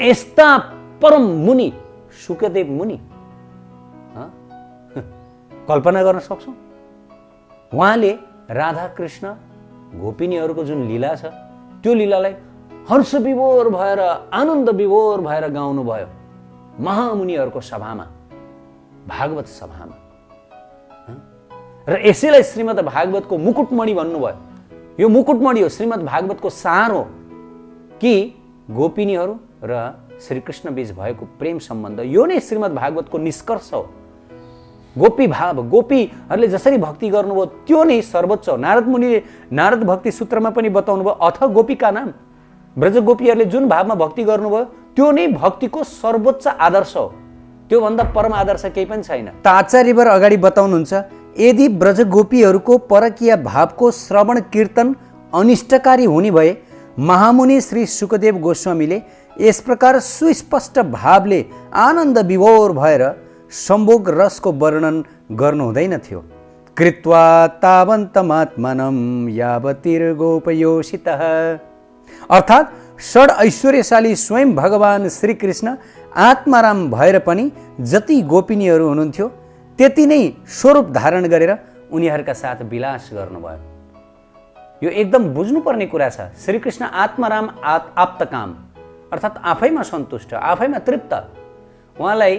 यस्ता परम मुनि शुकदेव मुनि कल्पना गर्न सक्छौँ। उहाँले राधा कृष्ण गोपिनीहरूको जुन लीला छ त्यो लीलालाई हर्ष विभोर भएर आनन्द विभोर भएर गाउनुभयो महामुनिहरूको सभामा, भागवत सभामा। र यसैलाई श्रीमद् भागवतको मुकुटमणि भन्नुभयो। यो मुकुटमणि हो, श्रीमद् भागवतको सार हो कि गोपिनीहरू र श्रीकृष्ण बीच भएको प्रेम सम्बन्ध। यो नै श्रीमद् भागवतको निष्कर्ष हो। गोपी भाव, गोपीहरूले जसरी भक्ति गर्नुभयो त्यो नै सर्वोच्च हो। नारद मुनिले नारद भक्ति सूत्रमा पनि बताउनु भयो, अथ गोपीका नाम, ब्रज गोपीहरूले जुन भावमा भक्ति गर्नुभयो त्यो नै भक्तिको सर्वोच्च आदर्श हो। त्योभन्दा परम आदर्श केही पनि छैन। त आचार्यवर अगाडि बताउनुहुन्छ, यदि ब्रज गोपीहरूको परकीय भावको श्रवण कीर्तन अनिष्टकारी हुने भए महामुनि श्री शुकदेव गोस्वामीले यस प्रकार सुस्पष्ट भावले आनन्द विभोर भएर सम्भोग रसको वर्णन गर्नु हुँदैन थियो। कृत्वा तावन्तमात्मनं यावतिर्गोपयोषितः, अर्थात् षड ऐश्वर्यशाली स्वयं भगवान श्रीकृष्ण आत्माराम भएर पनि जति गोपिनीहरू हुनुहुन्थ्यो त्यति नै स्वरूप धारण गरेर उनीहरूका साथ विलास गर्नुभयो। यो एकदम बुझ्नुपर्ने कुरा छ। श्रीकृष्ण आत्माराम आप्तकाम, अर्थात् आफैमा सन्तुष्ट, आफैमा तृप्त। उहाँलाई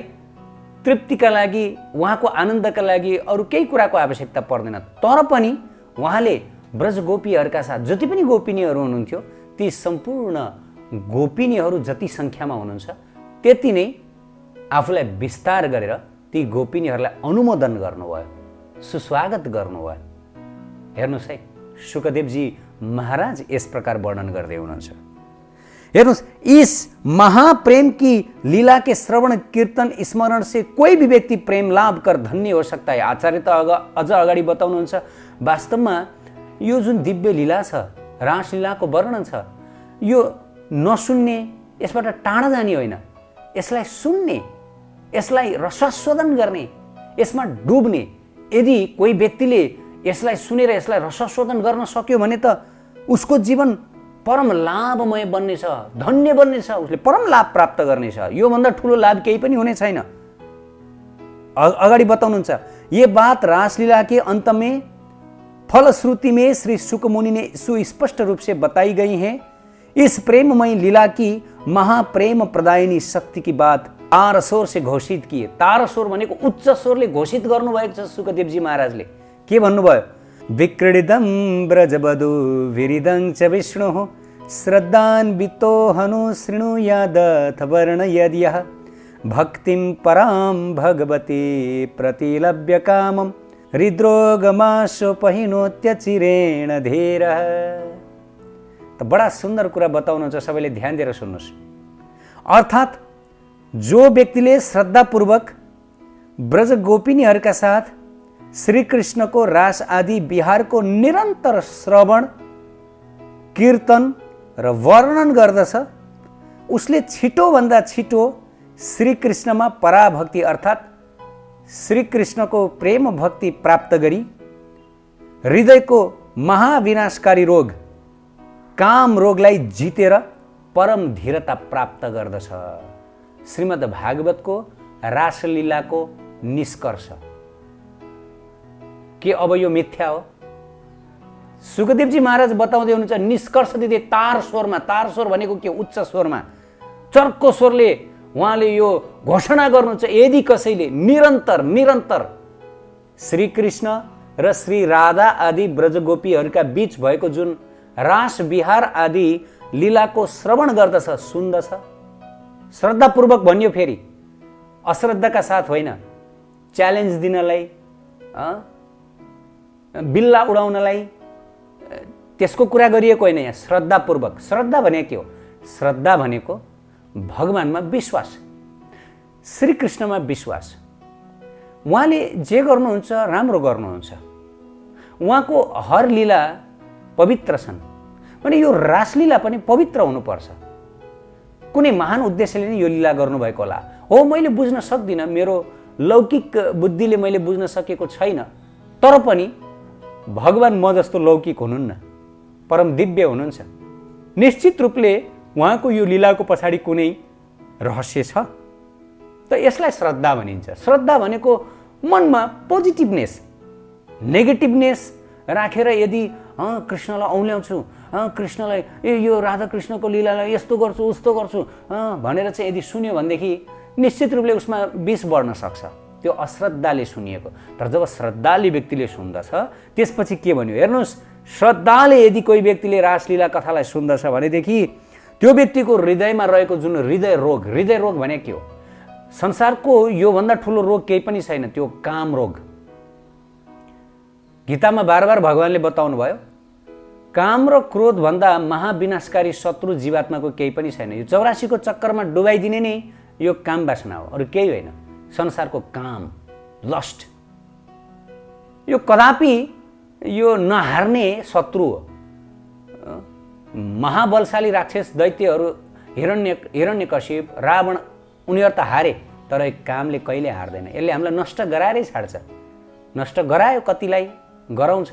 तृप्तिका लागि, उहाँको आनन्दका लागि अरू केही कुराको आवश्यकता पर्दैन। तर पनि उहाँले ब्रज गोपीहरूका साथ जति पनि गोपिनीहरू हुनुहुन्थ्यो ती सम्पूर्ण गोपिनीहरू जति सङ्ख्यामा हुनुहुन्छ त्यति नै आफूलाई विस्तार गरेर ती गोपिनीहरूलाई अनुमोदन गर्नुभयो, सुस्वागत गर्नुभयो। हेर्नुहोस् है, शुकदेवजी महाराज यस प्रकार वर्णन गर्दै हुनुहुन्छ। हेर्नुहोस्, इस महाप्रेम की लीला के श्रवण कीर्तन स्मरण से कोई भी व्यक्ति प्रेम लाभ कर धन्य हो सकता है। आचार्य त अझ अगाडि बताउनुहुन्छ, वास्तवमा यो जुन दिव्य लीला छ, रासलीलाको वर्णन छ, यो नसुन्ने, यसबाट टाढा जाने होइन, यसलाई सुन्ने, यसलाई रसास्वादन गर्ने, यसमा डुब्ने। यदि कोही व्यक्तिले यसलाई सुनेर यसलाई रसास्वादन गर्न सक्यो भने त उसको जीवन परम लाभमय बन्नेछ, धन्य बन्नेछ, उसले परम लाभ प्राप्त गर्नेछ। योभन्दा ठुलो लाभ केही पनि हुने छैन। अगाडि बताउनुहुन्छ, ये बात रासलीला के अंत में फलश्रुति में श्री शुकमुनि ने सुस्पष्ट रूप से बताई गई है। इस प्रेममय लीला की महाप्रेम प्रदायिनी शक्ति की बात तार स्वर से घोषित किए। तार स्वर भनेको उच्च स्वरले घोषित गर्नुभएको छ सुकदेवजी महाराजले। के भन्नुभयो? विक्रीडितं ब्रजवधू विरिदं च विष्णुः श्रद्धान्वितो हनु शृणुयादथ वर्णयद्यः भक्तिं परां भगवती प्रतिलभ्य कामं हृद्रोगमाशोपहिनोत्यचिरेण धीरः। त बडा सुन्दर कुरा बताउनुहुन्छ, सबैले ध्यान दिएर सुन्नुहोस्। अर्थात् जो व्यक्तिले श्रद्धापूर्वक ब्रज गोपिनीहरूका साथ श्रीकृष्णको रास आदि विहारको निरन्तर श्रवण कीर्तन र वर्णन गर्दछ उसले छिटोभन्दा छिटो श्रीकृष्णमा पराभक्ति अर्थात् श्रीकृष्णको प्रेम भक्ति प्राप्त गरी हृदयको महाविनाशकारी रोग काम रोगलाई जितेर परम धीरता प्राप्त गर्दछ। श्रीमद् भागवतको रासलीलाको निष्कर्ष के अब यो मिथ्या हो? सुकदेवजी महाराज बताउँदै हुनुहुन्छ निष्कर्ष दिँदै तार स्वरमा। तार स्वर भनेको के? उच्च स्वरमा, चर्को स्वरले उहाँले यो घोषणा गर्नुहुन्छ, यदि कसैले निरन्तर निरन्तर श्रीकृष्ण र श्री राधा आदि ब्रजगोपीहरूका बीच भएको जुन रास विहार आदि लीलाको श्रवण गर्दछ, सुन्दछ, श्रद्धापूर्वक भन्यो, फेरि अश्रद्धाका साथ होइन, च्यालेन्ज दिनलाई, बिल्ला उडाउनलाई त्यसको कुरा गरिएको होइन। यहाँ श्रद्धापूर्वक। श्रद्धा भनेको के हो? श्रद्धा भनेको भगवानमा विश्वास, श्रीकृष्णमा विश्वास। उहाँले जे गर्नुहुन्छ राम्रो गर्नुहुन्छ, उहाँको हर लीला पवित्र छन् भने यो रासलीला पनि पवित्र हुनुपर्छ। कुनै महान उद्देश्यले नै यो लीला गर्नुभएको होला। हो, मैले बुझ्न सक्दिनँ, मेरो लौकिक बुद्धिले मैले बुझ्न सकेको छैन, तर पनि भगवान म जस्तो लौकिक हुनुहुन्न, परम दिव्य हुनुहुन्छ। निश्चित रूपले उहाँको यो लीलाको पछाडि कुनै रहस्य छ। त यसलाई श्रद्धा भनिन्छ। श्रद्धा भनेको मनमा पोजिटिभनेस, नेगेटिभनेस राखेर यदि कृष्णलाई औल्याउँछु, कृष्णलाई यो राधा कृष्णको लीलालाई यस्तो गर्छु उस्तो गर्छु भनेर चाहिँ यदि सुन्यो भनेदेखि निश्चित रूपले उसमा विष बढ्न सक्छ। त्यो अश्रद्धाले सुनिएको। तर जब श्रद्धाले व्यक्तिले सुन्दछ त्यसपछि के भन्यो हेर्नुहोस्, श्रद्धाले यदि कोही व्यक्तिले रासलीला कथालाई सुन्दछ भनेदेखि त्यो व्यक्तिको हृदयमा रहेको जुन हृदय रोग भने के हो? संसारको योभन्दा ठुलो रोग केही पनि छैन, त्यो काम रोग। गीतामा बार भगवानले बताउनु भयो, काम र क्रोध भन्दा महाविनाशकारी शत्रु जीवात्माको केही पनि छैन। यो 84 को चक्करमा डुबाइदिने नै यो काम वासना हो, अरू केही होइन। संसारको काम, लस्ट, यो कदापि यो नहार्ने शत्रु हो। महाबलशाली राक्षस दैत्यहरू हिरण्यकशिप, रावण, उनीहरू त हारे, तर यो कामले कहिले हार्दैन। यसले हामीलाई नष्ट गराएरै छाड्छ। नष्ट गरायो, कतिलाई गराउँछ।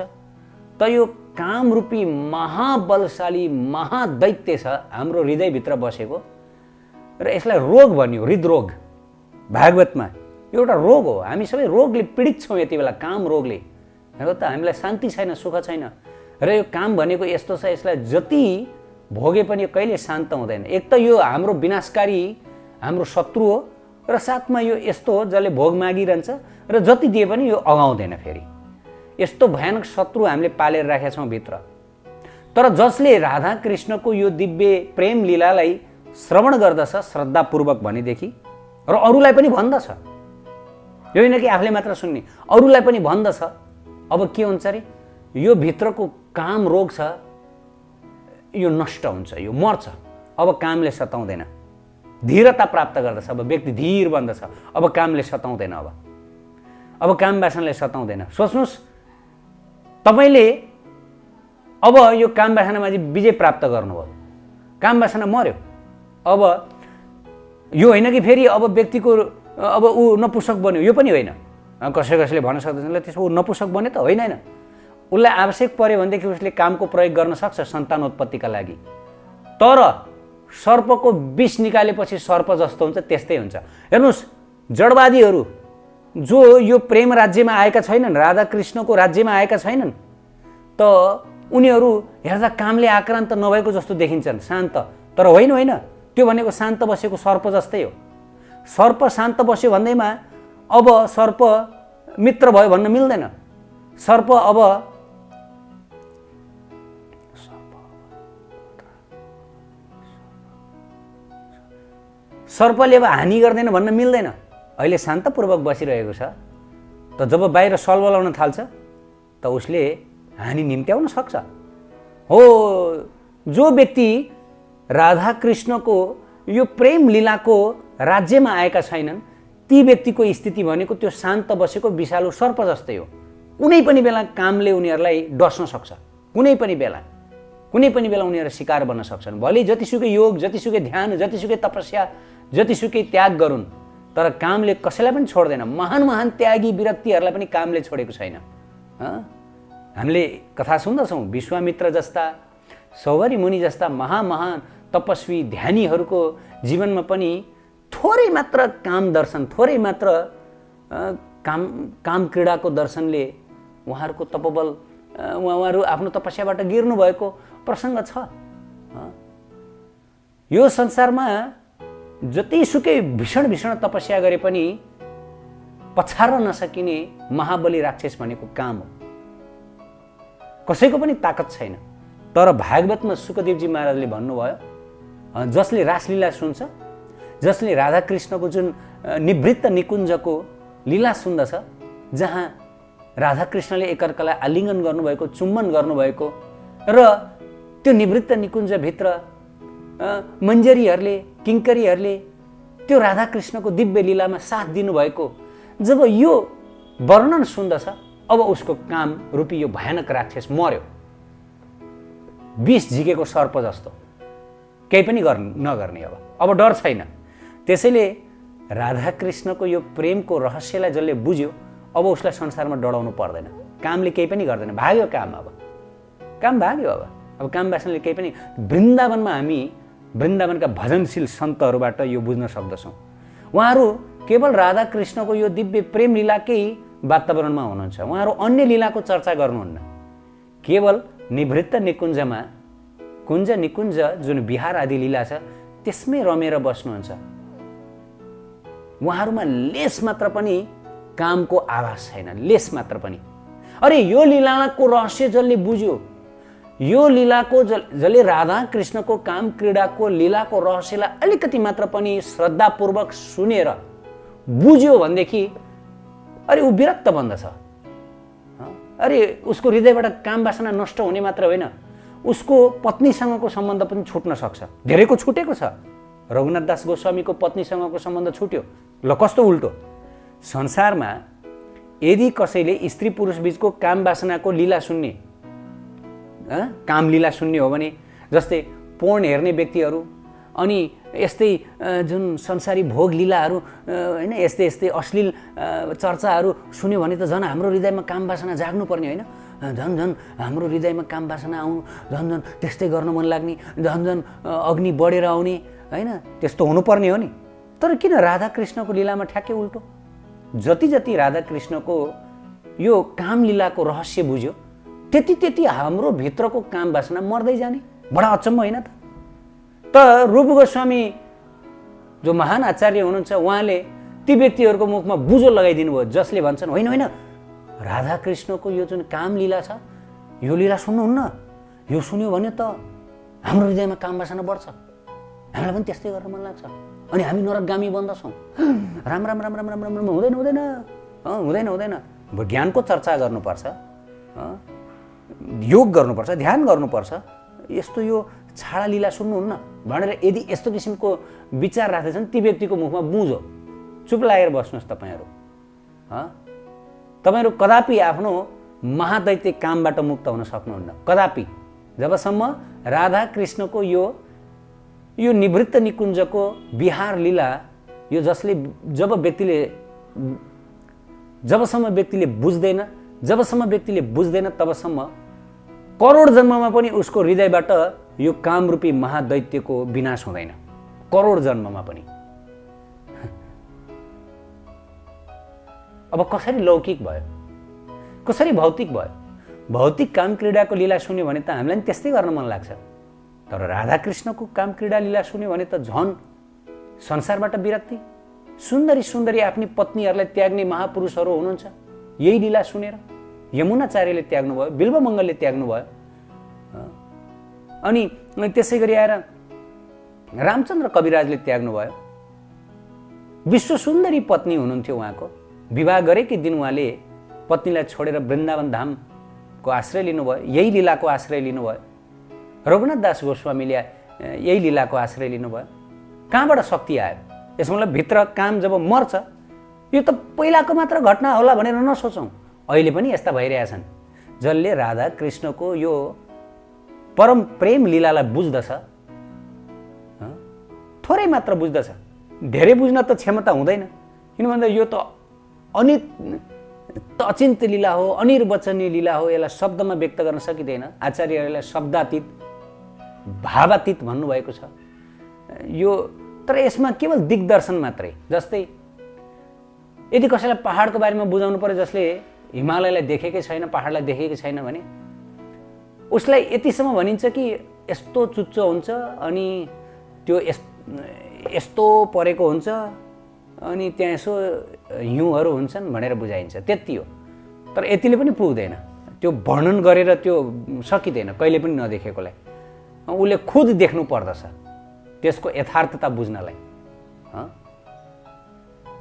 त यो कामरूपी महाबलशाली महादैत्य छ हाम्रो हृदयभित्र बसेको, र यसलाई रोग भन्यो, हृदरोग। भागवतमा एउटा रोग हो। हामी सबै रोगले पीडित छौँ यति बेला, काम रोगले। हेर्नु त हामीलाई शान्ति छैन, सुख छैन। र यो काम भनेको यस्तो छ, यसलाई जति भोगे पनि कहिले शान्त हुँदैन। एक त यो हाम्रो विनाशकारी, हाम्रो शत्रु हो, र साथमा यो यस्तो हो जसले भोग मागिरहन्छ र जति दिए पनि यो अगाउँदैन। फेरि यस्तो भयानक शत्रु हामीले पालेर राखेका छौँ भित्र। तर जसले राधा कृष्णको यो दिव्य प्रेम लीलालाई श्रवण गर्दछ श्रद्धापूर्वक भनेदेखि, र अरूलाई पनि भन्दछ, यो होइन कि आफूले मात्र सुन्ने, अरूलाई पनि भन्दछ, अब के हुन्छ अरे यो भित्रको काम रोग छ, यो नष्ट हुन्छ, यो मर्छ। अब कामले सताउँदैन, धीरता प्राप्त गर्दछ। अब व्यक्ति धीर बन्दछ, अब कामले सताउँदैन। अब काम वासनाले सताउँदैन। सोच्नुहोस्, तपाईँले अब यो काम वासनामा चाहिँ विजय प्राप्त गर्नुभयो, काम वासना मर्यो। अब यो होइन कि फेरि अब व्यक्तिको अब ऊ नपुंसक बन्यो, यो पनि होइन। कसैले भन्न सक्दैन त्यसो ऊ नपुंसक बन्यो त होइन। उसलाई आवश्यक पर्यो भनेदेखि उसले कामको प्रयोग गर्न सक्छ सन्तानोत्पत्तिका लागि। तर सर्पको विष निकालेपछि सर्प जस्तो हुन्छ त्यस्तै हुन्छ। हेर्नुहोस्, जडवादीहरू जो यो प्रेम राज्यमा आएका छैनन्, राधा कृष्णको राज्यमा आएका छैनन्, त उनीहरू हेर्दा कामले आक्रान्त नभएको जस्तो देखिन्छन्, शान्त। तर होइन, त्यो भनेको शान्त बसेको सर्प जस्तै हो। सर्प शान्त बस्यो भन्दैमा अब सर्प मित्र भयो भन्न मिल्दैन। सर्प अब सर्पले अब हानि गर्दैन भन्न मिल्दैन। अहिले शान्तपूर्वक बसिरहेको छ, त जब बाहिर सलबलाउन थाल्छ त उसले हानि निम्त्याउन सक्छ। हो, जो व्यक्ति राधा कृष्णको यो प्रेम लीलाको राज्यमा आएका छैनन् ती व्यक्तिको स्थिति भनेको त्यो शान्त बसेको विषालु सर्प जस्तै हो। कुनै पनि बेला कामले उनीहरूलाई डस्न सक्छ, कुनै पनि बेला उनीहरू शिकार बन्न सक्छन्। भले जतिसुकै योग, जतिसुकै ध्यान, जतिसुकै तपस्या, जतिसुकै त्याग गरून्, तर कामले कसैलाई पनि छोड्दैन। महान त्यागी व्यक्तिहरूलाई पनि कामले छोडेको छैन। हामीले कथा सुन्दछौँ, विश्वामित्र जस्ता, सौभरी मुनि जस्ता महान तपस्वी ध्यानीहरूको जीवनमा पनि थोरै मात्र काम दर्शन, थोरै मात्र काम क्रीडाको दर्शनले उहाँहरूको तपोबल, उहाँहरू आफ्नो तपस्याबाट गिर्नु भएको प्रसङ्ग छ। यो संसारमा जतिसुकै भीषण तपस्या गरे पनि पछार्न नसकिने महाबली राक्षस भनेको काम हो। कसैको पनि ताकत छैन। तर भागवतमा सुखदेवजी महाराजले भन्नुभयो, जसले रासलीला सुन्छ, जसले राधा कृष्णको जुन निवृत्त निकुञ्जको लीला सुन्दछ, जहाँ राधा कृष्णले एकअर्कालाई आलिङ्गन गर्नुभएको, चुम्बन गर्नुभएको, र त्यो निवृत्त निकुञ्जभित्र मञ्जरीहरूले, किङ्करीहरूले त्यो राधा कृष्णको दिव्य लीलामा साथ दिनुभएको, जब यो वर्णन सुन्दछ, अब उसको काम रूपी यो भयानक राक्षस मर्यो, विष झिकेको सर्प जस्तो, केही पनि नगर्ने। अब डर छैन। त्यसैले राधा कृष्णको यो प्रेमको रहस्यलाई जसले बुझ्यो, अब उसलाई संसारमा डराउनु पर्दैन। कामले केही पनि गर्दैन, भाग्यो काम। अब काम भाग्यो। अब काम वासनाले केही पनि। वृन्दावनमा हामी वृन्दावनका भजनशील सन्तहरूबाट यो बुझ्न सक्दछौँ। उहाँहरू केवल राधा कृष्णको यो दिव्य प्रेम लीलाकै वातावरणमा हुनुहुन्छ। उहाँहरू अन्य लीलाको चर्चा गर्नुहुन्न। केवल निवृत्त निकुञ्जमा कुञ्ज निकुञ्ज जुन विहार आदि लीला छ त्यसमै रमेर बस्नुहुन्छ। उहाँहरूमा लेस मात्र पनि कामको आभास छैन, लेस मात्र पनि। अरे यो लीलाको रहस्य जसले बुझ्यो, यो लीलाको जसले राधा कृष्णको काम क्रीडाको लीलाको रहस्यलाई अलिकति मात्र पनि श्रद्धापूर्वक सुनेर बुझ्यो भनेदेखि अरे ऊ विरक्त बन्दछ। अरे उसको हृदयबाट काम वासना नष्ट हुने मात्र होइन, उसको पत्नीसँगको सम्बन्ध पनि छुट्न सक्छ। धेरैको छुटेको छ। रघुनाथ दास गोस्वामीको पत्नीसँगको सम्बन्ध छुट्यो। ल कस्तो उल्टो, संसारमा यदि कसैले स्त्री पुरुष बीचको काम वासनाको लीला सुन्ने, काम लीला सुन्ने हो भने, जस्तै पोर्न हेर्ने व्यक्तिहरू अनि यस्तै जुन संसारी भोग लीलाहरू होइन, यस्तै यस्तै अश्लील चर्चाहरू सुन्यो भने त झन् हाम्रो हृदयमा काम वासना जाग्नुपर्ने होइन, झन् झन् हाम्रो हृदयमा काम वासना आउनु, झन् झन् त्यस्तै गर्न मन लाग्ने, झन् झन् अग्नि बढेर आउने होइन, त्यस्तो हुनुपर्ने हो नि। तर किन राधा कृष्णको लीलामा ठ्याक्कै उल्टो? जति जति राधा कृष्णको यो काम लीलाको रहस्य बुझ्यो त्यति त्यति हाम्रो भित्रको काम वासना मर्दै जाने। बडा अचम्म होइन त? त रूप गोस्वामी जो महान आचार्य हुनुहुन्छ उहाँले ती व्यक्तिहरूको मुखमा बुझो लगाइदिनु भयो जसले भन्छन् होइन होइन, राधा कृष्णको यो जुन काम लीला छ यो लीला सुन्नुहुन्न, यो सुन्यो भने त हाम्रो हृदयमा काम वासना बढ्छ, हामीलाई पनि त्यस्तै गर्न मन लाग्छ अनि हामी नरकगामी बन्दछौँ। राम राम राम राम राम राम राम हुँदैन हुँदैन हुँदैन हुँदैन। ज्ञानको चर्चा गर्नुपर्छ, योग गर्नुपर्छ, ध्यान गर्नुपर्छ। यस्तो यो छाडा लीला सुन्नुहुन्न भनेर यदि यस्तो किसिमको विचार राख्दैछन् ती व्यक्तिको मुखमा बुझो, चुप लागेर बस्नुहोस्। तपाईँहरू कदापि आफ्नो महादैत्य कामबाट मुक्त हुन सक्नुहुन्न, कदापि। जबसम्म राधा कृष्णको यो निवृत्त निकुञ्जको विहार लीला यो जबसम्म व्यक्तिले बुझ्दैन तबसम्म करोड जन्ममा पनि उसको हृदयबाट यो कामरूपी महादैत्यको विनाश हुँदैन, करोड जन्ममा पनि। अब कसरी लौकिक भयो, कसरी भौतिक भयो? भौतिक काम क्रीडाको लीला सुन्यो भने त हामीलाई पनि त्यस्तै गर्न मन लाग्छ। तर राधा कृष्णको काम क्रीडा लीला सुन्यो भने त झन् संसारबाट विरक्ति। सुन्दरी सुन्दरी आफ्नी पत्नीहरूलाई त्याग्ने महापुरुषहरू हुनुहुन्छ यही लीला सुनेर। यमुनाचार्यले त्याग्नुभयो, बिल्वमङ्गलले त्याग्नुभयो, अनि त्यसै गरी आएर रामचन्द्र कविराजले त्याग्नुभयो। विश्व सुन्दरी पत्नी हुनुहुन्थ्यो उहाँको। विवाह गरेकै दिन उहाँले पत्नीलाई छोडेर वृन्दावन धामको आश्रय लिनुभयो, यही लीलाको आश्रय लिनुभयो। रघुनाथ दास गोस्वामीले यही लीलाको आश्रय लिनुभयो। कहाँबाट शक्ति आयो? यसमा मतलब भित्र काम जब मर्छ, यो त पहिलाको मात्र घटना होला भनेर नसोचौँ। अहिले पनि यस्ता भइरहेछन्। जसले राधा कृष्णको यो परम प्रेम लीलालाई बुझ्दछ, थोरै मात्र बुझ्दछ, धेरै बुझ्न त क्षमता हुँदैन। किन भन्दा यो त अचिन्त्य लीला हो, अनिर्वचनीय लीला हो। यसलाई शब्दमा व्यक्त गर्न सकिँदैन। आचार्यहरूलाई शब्दातीत भावातीत भन्नुभएको छ यो। तर यसमा केवल दिग्दर्शन मात्रै। जस्तै यदि कसैलाई पहाडको बारेमा बुझाउनु पर्यो जसले हिमालयलाई देखेकै छैन, पहाडलाई देखेकै छैन भने उसलाई यतिसम्म भनिन्छ कि यस्तो चुच्चो हुन्छ अनि त्यो यस्तो परेको हुन्छ अनि त्यहाँ यसो हिउँहरू हुन्छन् भनेर बुझाइन्छ, त्यति हो। तर यतिले पनि पुग्दैन, त्यो वर्णन गरेर त्यो सकिँदैन कहिले पनि नदेखेकोलाई। उसले खुद देख्नु पर्दछ त्यसको यथार्थता बुझ्नलाई।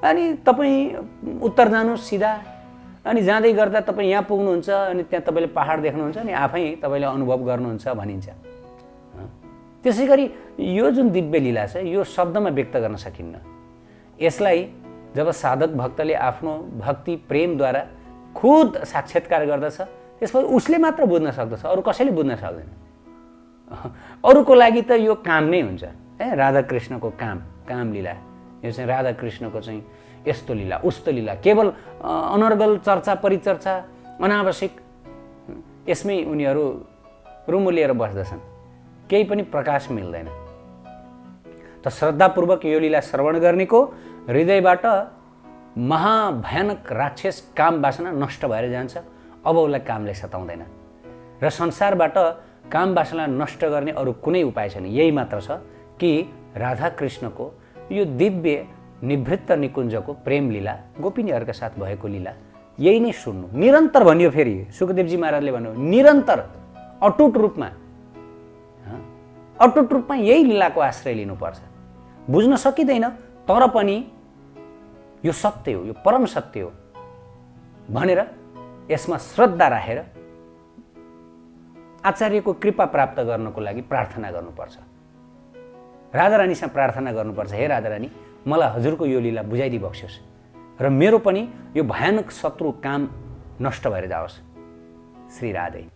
अनि तपाईँ उत्तर जानुहोस् सिधा, अनि जाँदै गर्दा तपाईँ यहाँ पुग्नुहुन्छ अनि त्यहाँ तपाईँले पहाड देख्नुहुन्छ अनि आफै तपाईँले अनुभव गर्नुहुन्छ भनिन्छ। त्यसै गरी यो जुन दिव्य लीला छ यो शब्दमा व्यक्त गर्न सकिन्न। यसलाई जब साधक भक्तले आफ्नो भक्ति प्रेमद्वारा खुद साक्षात्कार गर्दछ त्यसपछि उसले मात्र बुझ्न सक्दछ, अरू कसैले बुझ्न सक्दैन। अरूको लागि त यो काम नै हुन्छ। राधा कृष्णको काम लीला यो चाहिँ राधा कृष्णको चाहिँ यस्तो लीला उस्तो लीला, केवल अनर्गल चर्चा परिचर्चा अनावश्यक, यसमै उनीहरू रुमुलिएर बस्दछन्। केही पनि प्रकाश मिल्दैन। त श्रद्धापूर्वक यो लीला श्रवण गर्नेको हृदयबाट महाभयानक राक्षस काम वासना नष्ट भएर जान्छ। अब उसलाई कामले सताउँदैन र संसारबाट काम वासना नष्ट गर्ने अरू कुनै उपाय छैन। यही मात्र छ कि राधा कृष्णको यो दिव्य निवृत्त निकुञ्जको प्रेम लीला, गोपिनीहरूका साथ भएको लीला यही नै सुन्नु। निरन्तर भनियो, फेरि सुखदेवजी महाराजले भन्नु, निरन्तर अटुट रूपमा यही लीलाको आश्रय लिनुपर्छ। बुझ्न सकिँदैन तर पनि यो सत्य हो, यो परम सत्य हो भनेर यसमा श्रद्धा राखेर आचार्यको कृपा प्राप्त गर्नको लागि प्रार्थना गर्नुपर्छ। राधारानीसँग प्रार्थना गर्नुपर्छ, हे राधारानी मलाई हजुरको यो लीला बुझाइदिई बक्स्योस् र मेरो पनि यो भयानक शत्रु काम नष्ट भएर जाओस्। श्री राधे।